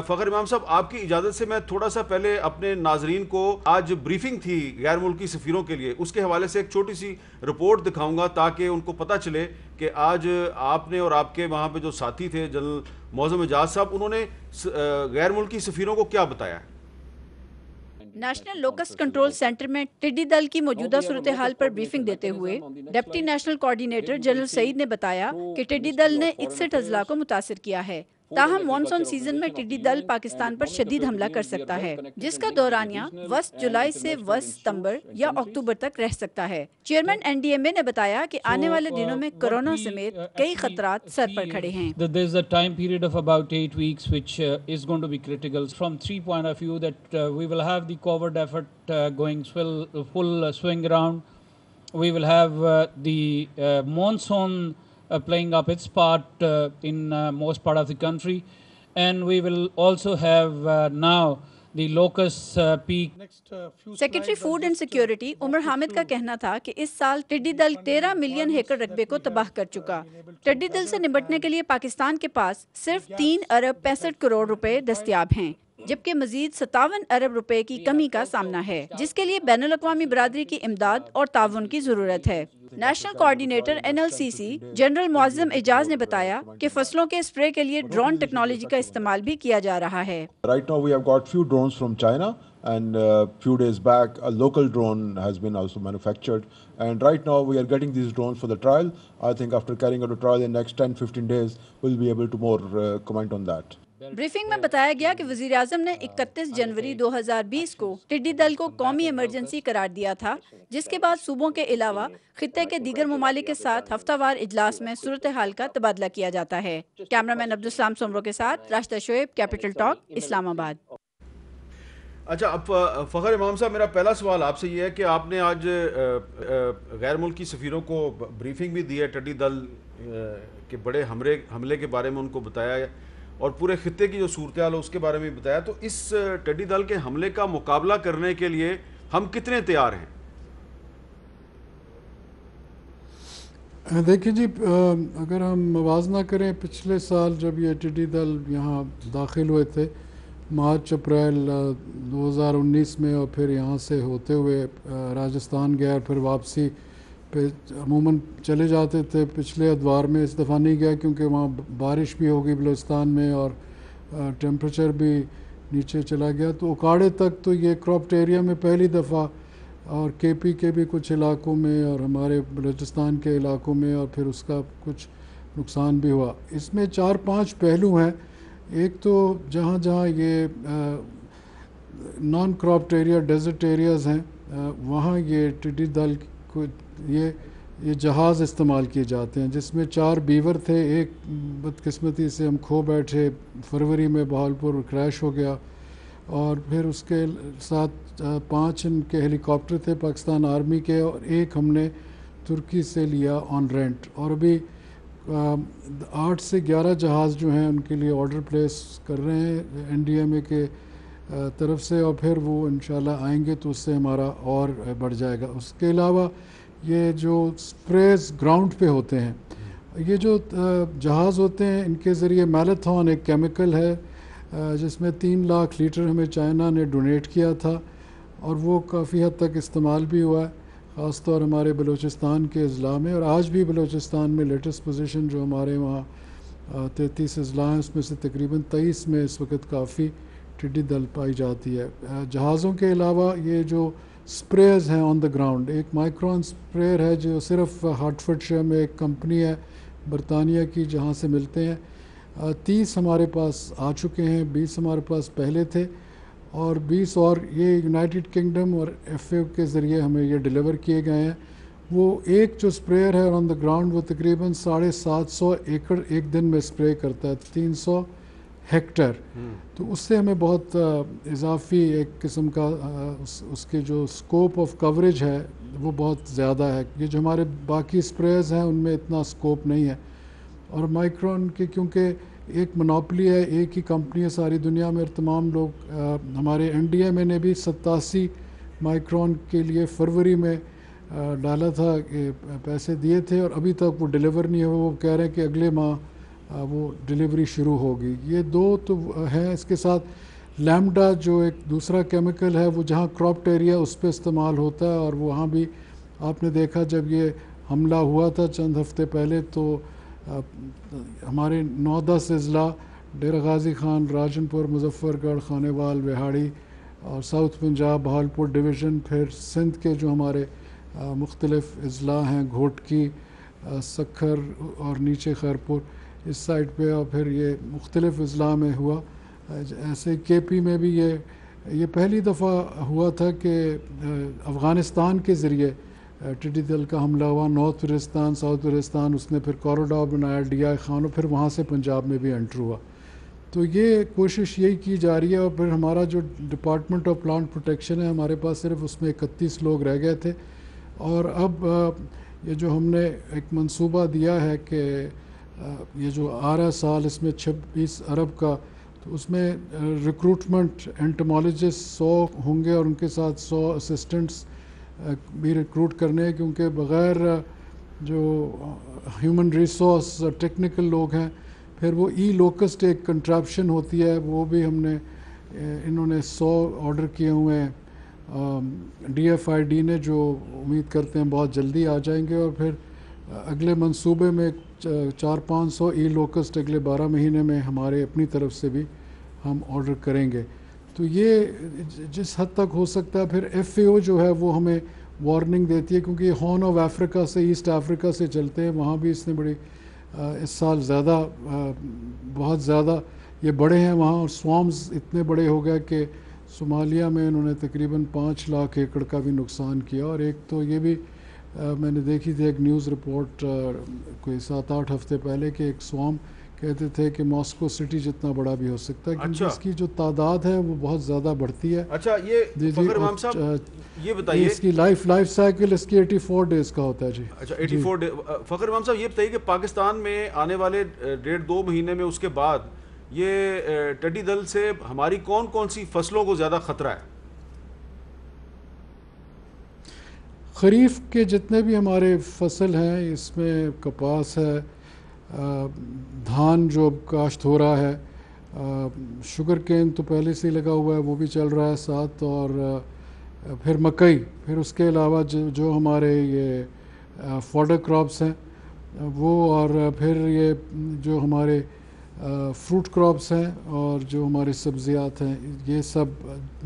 فخر امام صاحب، آپ کی اجازت سے میں تھوڑا سا پہلے اپنے ناظرین کو آج بریفنگ تھی غیر ملکی سفیروں کے لیے اس کے حوالے سے ایک چھوٹی سی رپورٹ دکھاؤں گا تاکہ ان کو پتہ چلے کہ آج آپ نے اور آپ کے وہاں پہ جو ساتھی تھے جنرل معظم اعجاز صاحب، انہوں نے غیر ملکی سفیروں کو کیا بتایا ہے۔ نیشنل لوکسٹ کنٹرول سینٹر میں ٹڈی دل کی موجودہ صورتحال پر بریفنگ دیتے ہوئے ڈپٹی نیشنل کوآرڈینیٹر جنرل سعید نے بتایا کہ ٹڈی دل نے 61 اضلاع کو متاثر کیا ہے، تاہم مانسون سیزن میں ٹڈی دل پاکستان پر شدید حملہ کر سکتا ہے، جس کا دورانیہ وسط جولائی سے وسط ستمبر یا اکتوبر تک رہ سکتا ہے۔ چیئرمین NDMA نے بتایا کہ آنے والے دنوں میں کورونا سمیت کئی خطرات سر پر کھڑے ہیں۔ There is a time period of about 8 weeks which is going to be critical from 3 point of view that we will have the covert effort going full swing around. We will have the monsoon playing up its part in most part of the country, and we will also have now the locust peak. Secretary food and security Umar Hamid کا کہنا تھا کہ اس سال ٹڈی دل 13 million ایکڑ رقبے کو تباہ کر چکا۔ ٹڈی دل سے نمٹنے کے لیے پاکستان کے پاس صرف 3 ارب 65 کروڑ روپے دستیاب ہیں، جبکہ مزید 57 ارب روپے کی کمی کا سامنا ہے، جس کے لیے بین الاقوامی برادری کی امداد اور تعاون کی ضرورت ہے۔ نیشنل کوآرڈینیٹر NLCC جنرل معظم اعجاز نے بتایا کہ فصلوں کے اسپرے کے لیے ڈرون ٹیکنالوجی کا استعمال بھی کیا جا رہا ہے. Right now we have got few drones from China, and few days back a local drone has been also manufactured, and right now we are getting these drones for the trial. I think after carrying out a trial in next 10-15 days we'll be able to more comment on that. Briefing میں بتایا گیا کہ وزیر اعظم نے 31 جنوری 2020 کو ٹڈی دل کو قومی ایمرجنسی قرار دیا تھا، جس کے بعد صوبوں کے علاوہ خطے کے دیگر ممالک کے ساتھ ہفتہ وار اجلاس میں صورتحال کا تبادلہ کیا جاتا ہے. کیمرامین عبدالسلام سمرو کے ساتھ راشدہ شعیب، کیپٹل ٹاک، اسلام آباد. اچھا، اب فخر امام صاحب، میرا پہلا سوال آپ سے یہ ہے کہ آپ نے آج غیر ملکی سفیروں کو بریفنگ بھی دی ہے، ٹڈی دل کے بڑے حملے کے بارے میں ان کو بتایا ہے اور پورے خطے کی جو صورتحال ہے اس کے بارے میں بتایا. تو اس ٹڈی دل کے حملے کا مقابلہ کرنے کے لیے ہم کتنے تیار ہیں؟ دیکھیں جی، اگر ہم موازنہ کریں پچھلے سال جب یہ ٹڈی دل یہاں داخل ہوئے تھے مارچ اپریل 2019 میں، اور پھر یہاں سے ہوتے ہوئے راجستھان گیا اور پھر واپسی پہ عموماً چلے جاتے تھے. پچھلے ادوار میں اس دفعہ نہیں گیا کیونکہ وہاں بارش بھی ہوگی بلوچستان میں اور ٹیمپریچر بھی نیچے چلا گیا. تو اکاڑے تک تو یہ کراپٹ ایریا میں پہلی دفعہ، اور KP کے بھی کچھ علاقوں میں اور ہمارے بلوچستان کے علاقوں میں، اور پھر اس کا کچھ نقصان بھی ہوا. اس میں 4-5 پہلو ہیں. ایک تو جہاں جہاں یہ نان کراپٹ ایریا، ڈیزرٹ ایریاز ہیں، وہاں یہ ٹڈی دل کو یہ جہاز استعمال کیے جاتے ہیں، جس میں 4 بیور تھے. ایک بدقسمتی سے ہم کھو بیٹھے فروری میں، بہاولپور کریش ہو گیا، اور پھر اس کے ساتھ 5 ان کے ہیلی کاپٹر تھے پاکستان آرمی کے، اور ایک ہم نے ترکی سے لیا آن رینٹ. اور ابھی 8 سے 11 جہاز جو ہیں ان کے لیے آرڈر پلیس کر رہے ہیں NDMA کے طرف سے، اور پھر وہ انشاءاللہ آئیں گے تو اس سے ہمارا اور بڑھ جائے گا. اس کے علاوہ یہ جو سپریز گراؤنڈ پہ ہوتے ہیں، یہ جو جہاز ہوتے ہیں، ان کے ذریعے میلاتھون ایک کیمیکل ہے جس میں 3 لاکھ لیٹر ہمیں چائنا نے ڈونیٹ کیا تھا، اور وہ کافی حد تک استعمال بھی ہوا ہے، خاص طور ہمارے بلوچستان کے اضلاع میں. اور آج بھی بلوچستان میں لیٹسٹ پوزیشن جو ہمارے وہاں 33 اضلاع ہیں، اس میں سے تقریباً 23 میں اس وقت کافی ٹڈی دل پائی جاتی ہے. جہازوں کے علاوہ یہ جو سپریز ہیں آن دا گراؤنڈ، ایک مائکرون سپریئر ہے جو صرف ہارٹفورڈ شائر میں ایک کمپنی ہے برطانیہ کی جہاں سے ملتے ہیں. 30 ہمارے پاس آ چکے ہیں، 20 ہمارے پاس پہلے تھے، اور 20 اور یہ یونائٹڈ کنگڈم اور FAO کے ذریعے ہمیں یہ ڈیلیور کیے گئے ہیں. وہ ایک جو سپریئر ہے آن دا گراؤنڈ وہ تقریباً 750 ایکڑ ایک دن میں سپرے کرتا ہے، 300 ہیکٹر. تو اس سے ہمیں بہت اضافی ایک قسم کا اس کے جو سکوپ آف کوریج ہے وہ بہت زیادہ ہے. یہ جو ہمارے باقی سپریز ہیں ان میں اتنا سکوپ نہیں ہے. اور مائکرون کی کیونکہ ایک منوپلی ہے، ایک ہی کمپنی ہے ساری دنیا میں، اور تمام لوگ ہمارے NDMA نے بھی 87 مائکرون کے لیے فروری میں ڈالا تھا کہ پیسے دیے تھے، اور ابھی تک وہ ڈیلیور نہیں ہوا. وہ کہہ رہے ہیں کہ اگلے ماہ وہ ڈیلیوری شروع ہوگی. یہ 2 تو ہیں. اس کے ساتھ لیمڈا جو ایک دوسرا کیمیکل ہے وہ جہاں کراپٹ ایریا اس پہ استعمال ہوتا ہے، اور وہاں بھی آپ نے دیکھا جب یہ حملہ ہوا تھا چند ہفتے پہلے تو ہمارے 9-10 اضلاع ڈیرہ غازی خان، راجن پور، مظفر گڑھ، خانیوال، وہاڑی اور ساؤتھ پنجاب، بہاولپور ڈویژن، پھر سندھ کے جو ہمارے مختلف اضلاع ہیں، گھوٹکی، سکھر اور نیچے خیرپور اس سائڈ پہ، اور پھر یہ مختلف اضلاع میں ہوا. ایسے KP میں بھی یہ پہلی دفعہ ہوا تھا کہ افغانستان کے ذریعے ٹڈی دل کا حملہ ہوا. نارتھ وزیرستان، ساؤتھ وزیرستان، اس نے پھر کوریڈور بنایا DI خان، اور پھر وہاں سے پنجاب میں بھی انٹر ہوا. تو یہ کوشش یہی کی جا رہی ہے. اور پھر ہمارا جو ڈپارٹمنٹ آف پلانٹ پروٹیکشن ہے ہمارے پاس صرف اس میں 31 لوگ رہ گئے تھے، اور اب یہ جو ہم نے ایک منصوبہ دیا ہے کہ یہ جو آ رہا سال اس میں 26 ارب کا، تو اس میں ریکروٹمنٹ انٹمالوجسٹ 100 ہوں گے، اور ان کے ساتھ 100 اسسٹنٹس بھی ریکروٹ کرنے ہیں، کیونکہ بغیر جو ہیومن ریسورس ٹیکنیکل لوگ ہیں، پھر وہ لوکسٹ ایک کنٹراپشن ہوتی ہے، وہ بھی ہم نے انہوں نے 100 آرڈر کیے ہوئے ہیں. DFID نے جو امید کرتے ہیں بہت جلدی آ جائیں گے, اور پھر اگلے منصوبے میں 400-500 ای لوکسٹ اگلے 12 مہینے میں ہمارے اپنی طرف سے بھی ہم آرڈر کریں گے. تو یہ جس حد تک ہو سکتا ہے. پھر FAO جو ہے وہ ہمیں وارننگ دیتی ہے, کیونکہ یہ ہارن آف افریقہ سے, ایسٹ افریقہ سے چلتے ہیں, وہاں بھی اس نے بڑی اس سال زیادہ بہت زیادہ یہ بڑے ہیں وہاں, اور سوامز اتنے بڑے ہو گئے کہ صومالیہ میں انہوں نے تقریباً 5 لاکھ ایکڑ کا بھی نقصان کیا. اور ایک تو یہ بھی میں نے دیکھی تھی ایک نیوز رپورٹ کوئی 7-8 ہفتے پہلے کہ ایک سوام کہتے تھے کہ ماسکو سٹی جتنا بڑا بھی ہو سکتا ہے, کیونکہ اس کی جو تعداد ہے وہ بہت زیادہ بڑھتی ہے. اچھا یہ فخر امام صاحب یہ بتائیے, اس کی لائف سائیکل اس کی 84 ڈیز کا ہوتا ہے. جی اچھا 84 ڈے. فخر امام صاحب یہ بتائیے کہ پاکستان میں آنے والے 1.5-2 مہینے میں اس کے بعد یہ ٹڈی دل سے ہماری کون کون سی فصلوں کو زیادہ خطرہ ہے؟ خریف کے جتنے بھی ہمارے فصل ہیں اس میں کپاس ہے, دھان جو کاشت ہو رہا ہے, شوگر کین تو پہلے سے ہی لگا ہوا ہے وہ بھی چل رہا ہے ساتھ, اور پھر مکئی, پھر اس کے علاوہ جو ہمارے یہ فوڈر کراپس ہیں وہ, اور پھر یہ جو ہمارے فروٹ کراپس ہیں اور جو ہمارے سبزیات ہیں, یہ سب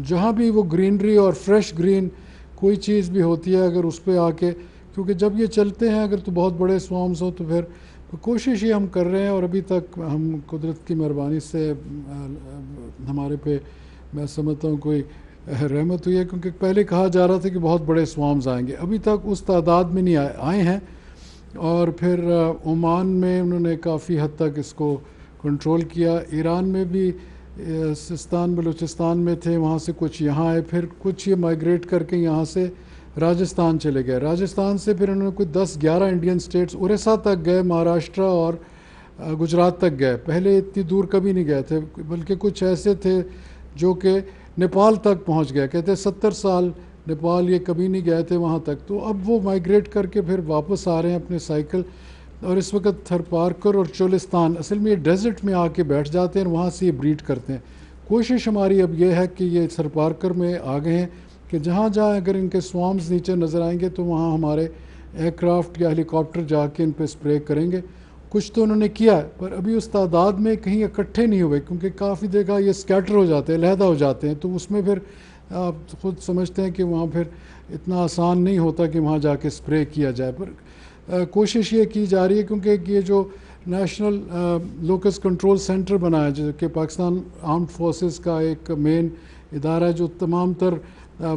جہاں بھی وہ گرینری اور فریش گرین کوئی چیز بھی ہوتی ہے اگر اس پہ آ کے, کیونکہ جب یہ چلتے ہیں اگر تو بہت بڑے سوامز ہوں تو پھر کوشش یہ ہم کر رہے ہیں, اور ابھی تک ہم قدرت کی مہربانی سے ہمارے پہ میں سمجھتا ہوں کوئی رحمت ہوئی ہے, کیونکہ پہلے کہا جا رہا تھا کہ بہت بڑے سوامز آئیں گے, ابھی تک اس تعداد میں نہیں آئے ہیں. اور پھر عمان میں انہوں نے کافی حد تک اس کو کنٹرول کیا, ایران میں بھی سستان بلوچستان میں تھے, وہاں سے کچھ یہاں آئے, پھر کچھ یہ مائیگریٹ کر کے یہاں سے راجستھان چلے گئے, راجستھان سے پھر انہوں نے کوئی 10-11 انڈین سٹیٹس اڑیسہ تک گئے, مہاراشٹرا اور گجرات تک گئے. پہلے اتنی دور کبھی نہیں گئے تھے, بلکہ کچھ ایسے تھے جو کہ نیپال تک پہنچ گئے, کہتے 70 سال نیپال یہ کبھی نہیں گئے تھے وہاں تک. تو اب وہ مائیگریٹ کر کے پھر واپس آ رہے ہیں اپنے سائیکل, اور اس وقت تھرپارکر اور چولستان اصل میں یہ ڈیزرٹ میں آ کے بیٹھ جاتے ہیں, وہاں سے یہ بریڈ کرتے ہیں. کوشش ہماری اب یہ ہے کہ یہ تھرپارکر میں آ گئے ہیں کہ جہاں جہاں اگر ان کے سوامز نیچے نظر آئیں گے تو وہاں ہمارے ایئر کرافٹ یا ہیلی کاپٹر جا کے ان پہ اسپرے کریں گے. کچھ تو انہوں نے کیا ہے, پر ابھی اس تعداد میں کہیں اکٹھے نہیں ہوئے, کیونکہ کافی دیکھا یہ اسکیٹر ہو جاتے ہیں, علیحدہ ہو جاتے ہیں, تو اس میں پھر آپ خود سمجھتے ہیں کہ وہاں پھر اتنا آسان نہیں ہوتا کہ وہاں جا کے اسپرے کیا جائے. پر کوشش یہ کی جا رہی ہے, کیونکہ یہ جو نیشنل لوکس کنٹرول سینٹر بنا ہے جو کہ پاکستان آرمڈ فورسز کا ایک مین ادارہ ہے, جو تمام تر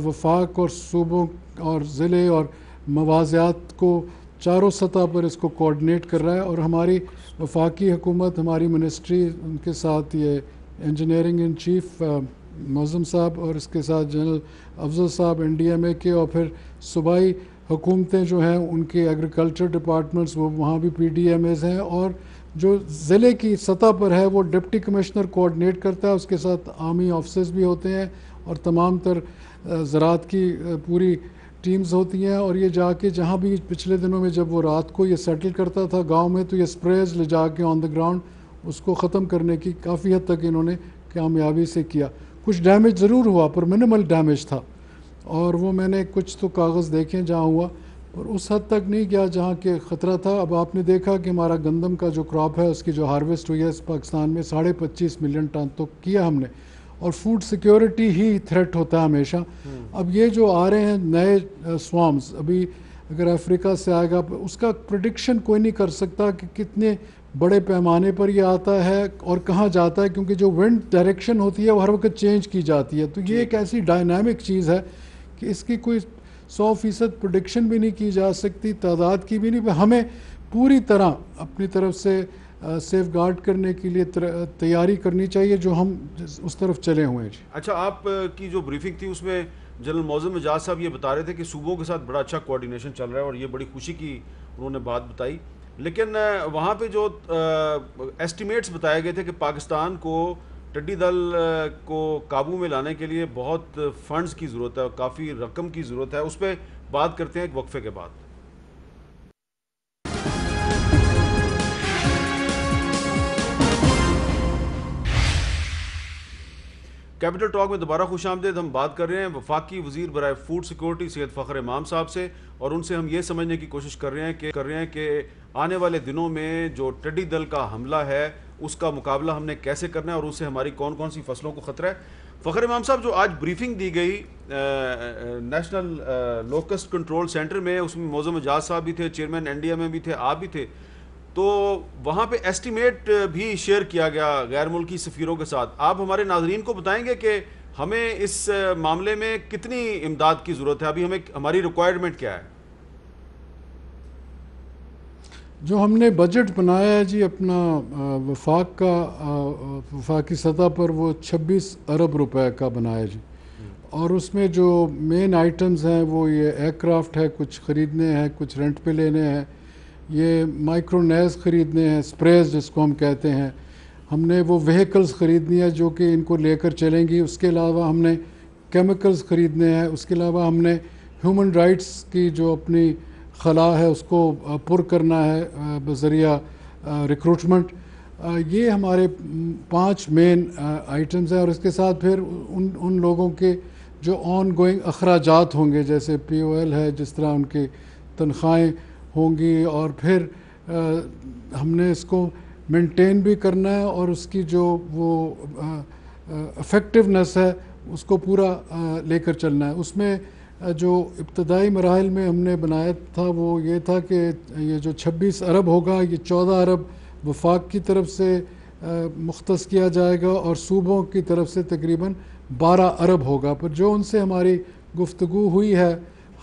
وفاق اور صوبوں اور ضلع اور موازیات کو چاروں سطح پر اس کو کوآرڈینیٹ کر رہا ہے. اور ہماری وفاقی حکومت, ہماری منسٹری, ان کے ساتھ یہ انجینئرنگ ان چیف معظم صاحب, اور اس کے ساتھ جنرل افضل صاحب NDMA کے, اور پھر صوبائی حکومتیں جو ہیں ان کے ایگریکلچر ڈپارٹمنٹس وہ وہاں بھی PDMAs ہیں, اور جو ضلع کی سطح پر ہے وہ ڈپٹی کمشنر کوآرڈینیٹ کرتا ہے, اس کے ساتھ آرمی آفیسرز بھی ہوتے ہیں اور تمام تر زراعت کی پوری ٹیمز ہوتی ہیں. اور یہ جا کے جہاں بھی پچھلے دنوں میں جب وہ رات کو یہ سیٹل کرتا تھا گاؤں میں, تو یہ سپریز لے جا کے آن دا گراؤنڈ اس کو ختم کرنے کی کافی حد تک انہوں نے کامیابی سے کیا. کچھ ڈیمیج ضرور ہوا پر منیمل ڈیمیج تھا, اور وہ میں نے کچھ تو کاغذ دیکھے جہاں ہوا, اور اس حد تک نہیں گیا جہاں کہ خطرہ تھا. اب آپ نے دیکھا کہ ہمارا گندم کا جو کراپ ہے اس کی جو ہارویسٹ ہوئی ہے اس پاکستان میں 25.5 ملین ٹن تو کیا ہم نے, اور فوڈ سیکیورٹی ہی تھریٹ ہوتا ہے ہمیشہ. اب یہ جو آ رہے ہیں نئے سوامز, ابھی اگر افریقہ سے آئے گا, اس کا پریڈکشن کوئی نہیں کر سکتا کہ کتنے بڑے پیمانے پر یہ آتا ہے اور کہاں جاتا ہے, کیونکہ جو ونڈ ڈائریکشن ہوتی ہے وہ ہر وقت چینج کی جاتی ہے. تو یہ ایک ایسی ڈائنامک چیز ہے کہ اس کی کوئی 100% پریڈکشن بھی نہیں کی جا سکتی, تعداد کی بھی نہیں. ہمیں پوری طرح اپنی طرف سے سیف گارڈ کرنے کے لیے تیاری کرنی چاہیے, جو ہم اس طرف چلے ہوئے ہیں. جی اچھا, آپ کی جو بریفنگ تھی اس میں جنرل معظم اعجاز صاحب یہ بتا رہے تھے کہ صوبوں کے ساتھ بڑا اچھا کوآرڈینیشن چل رہا ہے, اور یہ بڑی خوشی کی انہوں نے بات بتائی. لیکن وہاں پہ جو ایسٹیمیٹس بتائے گئے تھے کہ پاکستان کو ٹڈی دل کو قابو میں لانے کے لیے بہت فنڈز کی ضرورت ہے, کافی رقم کی ضرورت ہے, اس پہ بات کرتے ہیں ایک وقفے کے بعد. کیپٹل ٹاک میں دوبارہ خوش آمدید. ہم بات کر رہے ہیں وفاقی وزیر برائے فوڈ سیکورٹی سید فخر امام صاحب سے, اور ان سے ہم یہ سمجھنے کی کوشش کر رہے ہیں کہ آنے والے دنوں میں جو ٹڈی دل کا حملہ ہے اس کا مقابلہ ہم نے کیسے کرنا ہے اور اس سے ہماری کون کون سی فصلوں کو خطرہ ہے. فخر امام صاحب, جو آج بریفنگ دی گئی نیشنل لوکسٹ کنٹرول سینٹر میں, اس میں موزم اجاز صاحب بھی تھے, چیئرمین NDMA بھی تھے, آپ بھی تھے, تو وہاں پہ ایسٹیمیٹ بھی شیئر کیا گیا غیر ملکی سفیروں کے ساتھ. آپ ہمارے ناظرین کو بتائیں گے کہ ہمیں اس معاملے میں کتنی امداد کی ضرورت ہے, ابھی ہماری ریکوائرمنٹ کیا ہے؟ جو ہم نے بجٹ بنایا ہے جی اپنا وفاق کا, وفاقی سطح پر وہ 26 ارب روپے کا بنایا جی, اور اس میں جو مین آئٹمز ہیں وہ یہ ایئر کرافٹ ہے, کچھ خریدنے ہیں, کچھ رینٹ پہ لینے ہیں, یہ مائکرونیز خریدنے ہیں, سپریز جس کو ہم کہتے ہیں, ہم نے وہ وہیکلز خریدنی ہے جو کہ ان کو لے کر چلیں گی, اس کے علاوہ ہم نے کیمیکلز خریدنے ہیں, اس کے علاوہ ہم نے ہیومن رائٹس کی جو اپنی خلا ہے اس کو پر کرنا ہے بذریعہ ریکروٹمنٹ. یہ ہمارے 5 مین آئٹمز ہیں, اور اس کے ساتھ پھر ان لوگوں کے جو آن گوئنگ اخراجات ہوں گے, جیسے POL ہے, جس طرح ان کی تنخواہیں ہوں گی, اور پھر ہم نے اس کو مینٹین بھی کرنا ہے, اور اس کی جو وہ افیکٹونیس ہے اس کو پورا لے کر چلنا ہے. اس میں جو ابتدائی مراحل میں ہم نے بنایا تھا وہ یہ تھا کہ یہ جو 26 ارب ہوگا, یہ 14 ارب وفاق کی طرف سے مختص کیا جائے گا, اور صوبوں کی طرف سے تقریباً 12 ارب ہوگا. پر جو ان سے ہماری گفتگو ہوئی ہے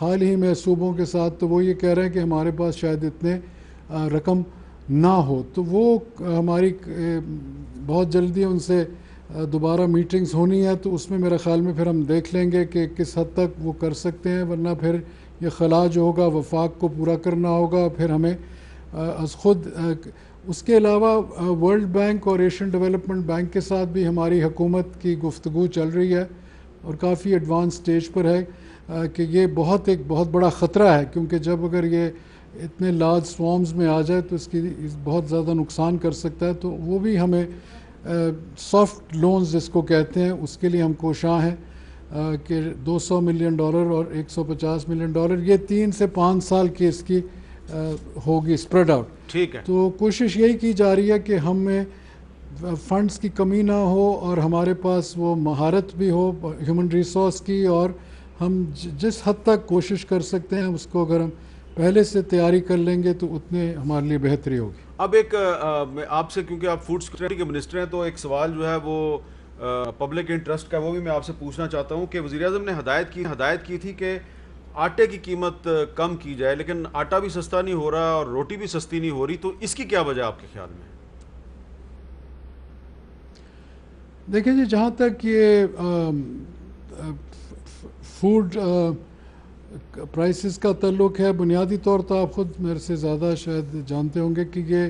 حال ہی میں صوبوں کے ساتھ, تو وہ یہ کہہ رہے ہیں کہ ہمارے پاس شاید اتنے رقم نہ ہو, تو وہ ہماری بہت جلدی ان سے دوبارہ میٹنگز ہونی ہے, تو اس میں میرے خیال میں پھر ہم دیکھ لیں گے کہ کس حد تک وہ کر سکتے ہیں, ورنہ پھر یہ خلا جو ہوگا وفاق کو پورا کرنا ہوگا. پھر ہمیں از خود اس کے علاوہ ورلڈ بینک اور ایشین ڈیولپمنٹ بینک کے ساتھ بھی ہماری حکومت کی گفتگو چل رہی ہے, اور کافی ایڈوانس سٹیج پر ہے کہ یہ ایک بہت بڑا خطرہ ہے, کیونکہ جب اگر یہ اتنے لارج سوارمز میں آ جائے تو اس کی بہت زیادہ نقصان کر سکتا ہے. تو وہ بھی ہمیں سافٹ لونز جس کو کہتے ہیں اس کے لیے ہم کوشاں ہیں کہ $200 ملین اور $150 ملین یہ 3 سے 5 سال کی اس کی ہوگی اسپریڈ آؤٹ. ٹھیک ہے, تو کوشش یہی کی جا رہی ہے کہ ہمیں فنڈز کی کمی نہ ہو, اور ہمارے پاس وہ مہارت بھی ہو ہیومن ریسورس کی, اور ہم جس حد تک کوشش کر سکتے ہیں اس کو اگر ہم پہلے سے تیاری کر لیں گے تو اتنے ہمارے لیے بہتری ہوگی. اب ایک آپ سے, کیونکہ آپ فوڈ سیکورٹی کے منسٹر ہیں, تو ایک سوال جو ہے وہ پبلک انٹرسٹ کا, وہ بھی میں آپ سے پوچھنا چاہتا ہوں کہ وزیر اعظم نے ہدایت کی تھی کہ آٹے کی قیمت کم کی جائے, لیکن آٹا بھی سستا نہیں ہو رہا اور روٹی بھی سستی نہیں ہو رہی, تو اس کی کیا وجہ آپ کے خیال میں؟ دیکھیں جی, جہاں تک یہ فوڈ پرائسز کا تعلق ہے, بنیادی طور پر آپ خود میرے سے زیادہ شاید جانتے ہوں گے کہ یہ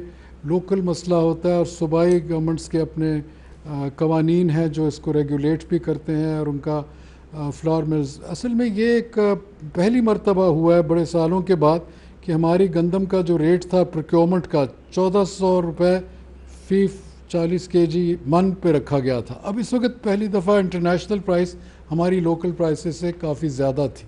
لوکل مسئلہ ہوتا ہے, اور صوبائی گورنمنٹس کے اپنے قوانین ہیں جو اس کو ریگولیٹ بھی کرتے ہیں, اور ان کا فلور ملز. اصل میں یہ ایک پہلی مرتبہ ہوا ہے بڑے سالوں کے بعد کہ ہماری گندم کا جو ریٹ تھا پروکیورمنٹ کا 1400 روپے فی 40 kg من پہ رکھا گیا تھا. اب اس وقت پہلی دفعہ انٹرنیشنل پرائس ہماری لوکل پرائسز سے کافی زیادہ تھی,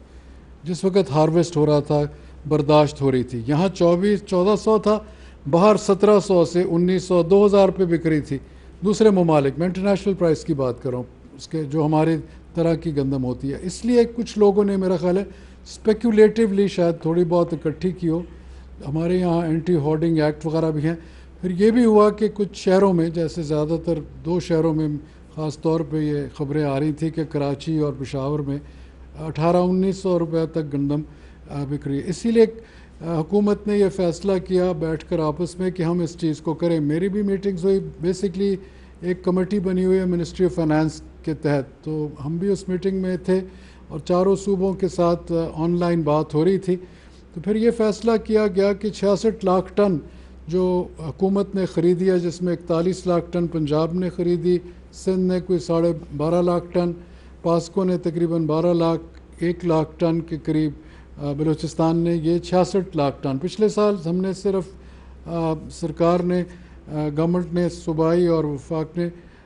جس وقت ہارویسٹ ہو رہا تھا, برداشت ہو رہی تھی. یہاں 1400 تھا, باہر 1700 سے 1900 2000 پہ بک رہی تھی دوسرے ممالک میں. انٹرنیشنل پرائس کی بات کر رہا ہوں, اس کے جو ہمارے طرح کی گندم ہوتی ہے. اس لیے کچھ لوگوں نے میرا خیال ہے اسپیکولیٹیولی شاید تھوڑی بہت اکٹھی کی ہو. ہمارے یہاں اینٹی ہارڈنگ ایکٹ وغیرہ بھی ہیں. پھر یہ بھی ہوا کہ کچھ شہروں میں, جیسے زیادہ تر 2 شہروں میں خاص طور پہ یہ خبریں آ رہی تھیں کہ کراچی اور پشاور میں 1800-1900 روپے تک گندم بک رہی ہے. اسی لیے حکومت نے یہ فیصلہ کیا بیٹھ کر آپس میں کہ ہم اس چیز کو کریں. میری بھی میٹنگز ہوئی, بیسکلی ایک کمیٹی بنی ہوئی ہے منسٹری آف فائنانس کے تحت, تو ہم بھی اس میٹنگ میں تھے, اور چاروں صوبوں کے ساتھ آن لائن بات ہو رہی تھی. تو پھر یہ فیصلہ کیا گیا کہ 66 لاکھ ٹن جو حکومت نے خریدی ہے, جس میں 41 لاکھ ٹن پنجاب نے خریدی, سندھ نے کوئی 12.5 لاکھ ٹن, پاسکو نے تقریباً 1 لاکھ ٹن کے قریب, بلوچستان نے یہ 66 لاکھ ٹن. پچھلے سال ہم نے صرف سرکار نے, گورنمنٹ نے, صوبائی اور وفاق نے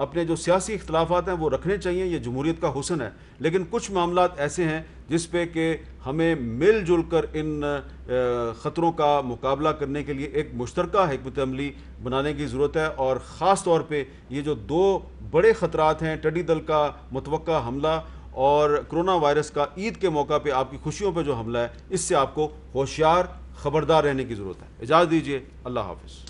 اپنے جو سیاسی اختلافات ہیں وہ رکھنے چاہیے، یہ جمہوریت کا حسن ہے، لیکن کچھ معاملات ایسے ہیں جس پہ کہ ہمیں مل جل کر ان خطروں کا مقابلہ کرنے کے لیے ایک مشترکہ حکمت عملی بنانے کی ضرورت ہے، اور خاص طور پہ یہ جو دو بڑے خطرات ہیں، ٹڈی دل کا متوقع حملہ اور کرونا وائرس کا عید کے موقع پہ آپ کی خوشیوں پہ جو حملہ ہے، اس سے آپ کو ہوشیار خبردار رہنے کی ضرورت ہے۔ اجازت دیجیے، اللہ حافظ۔